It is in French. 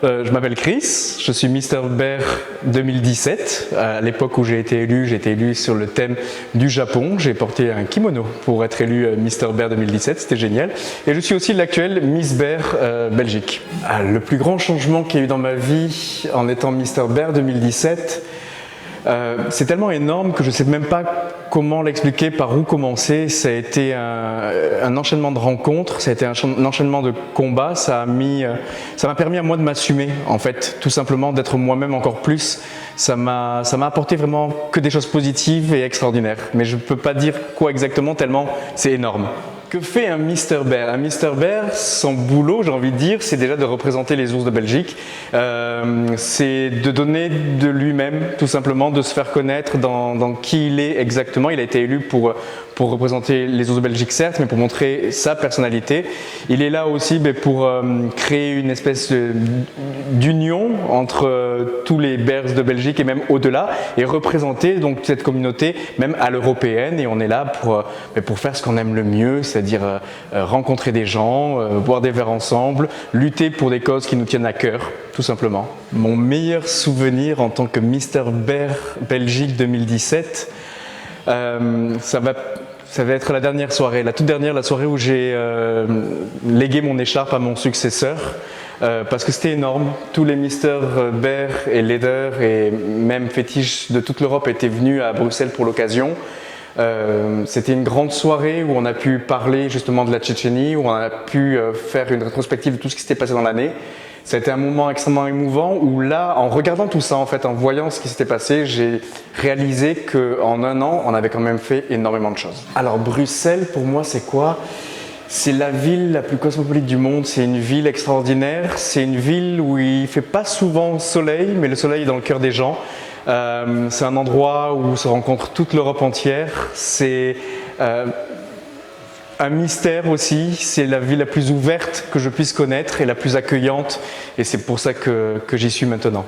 Je m'appelle Chris, je suis Mister Bear 2017. À l'époque où j'ai été élu sur le thème du Japon. J'ai porté un kimono pour être élu Mister Bear 2017, c'était génial. Et je suis aussi l'actuel Miss Bear Belgique. Le plus grand changement qu'il y a eu dans ma vie en étant Mister Bear 2017, c'est tellement énorme que je ne sais même pas comment l'expliquer, par où commencer. Ça a été un enchaînement de rencontres, ça a été un enchaînement de combats, ça m'a permis à moi de m'assumer en fait, tout simplement d'être moi-même encore plus. Ça m'a apporté vraiment que des choses positives et extraordinaires, mais je ne peux pas dire quoi exactement tellement c'est énorme. Que fait un Mister Bear? Un Mister Bear, son boulot, j'ai envie de dire, c'est déjà de représenter les ours de Belgique. C'est de donner de lui-même, tout simplement, de se faire connaître dans qui il est exactement. Il a été élu pour représenter les ours de Belgique, certes, mais pour montrer sa personnalité. Il est là aussi pour créer une espèce d'union entre tous les Bears de Belgique et même au-delà, et représenter donc cette communauté même à l'européenne. Et on est là pour faire ce qu'on aime le mieux, c'est-à-dire rencontrer des gens, boire des verres ensemble, lutter pour des causes qui nous tiennent à cœur, tout simplement. Mon meilleur souvenir en tant que Mister Bear Belgique 2017, ça va être la dernière soirée, la toute dernière, la soirée où j'ai légué mon écharpe à mon successeur. Parce que c'était énorme, tous les Mister Bear et Leader et même fétiches de toute l'Europe étaient venus à Bruxelles pour l'occasion. C'était une grande soirée où on a pu parler justement de la Tchétchénie, où on a pu faire une rétrospective de tout ce qui s'était passé dans l'année. Ça a été un moment extrêmement émouvant où là, en regardant tout ça, en fait, en voyant ce qui s'était passé, j'ai réalisé qu'en un an, on avait quand même fait énormément de choses. Alors Bruxelles, pour moi, c'est quoi ? C'est la ville la plus cosmopolite du monde, c'est une ville extraordinaire, c'est une ville où il ne fait pas souvent soleil, mais le soleil est dans le cœur des gens. C'est un endroit où se rencontre toute l'Europe entière, c'est un mystère aussi, c'est la ville la plus ouverte que je puisse connaître et la plus accueillante, et c'est pour ça que j'y suis maintenant.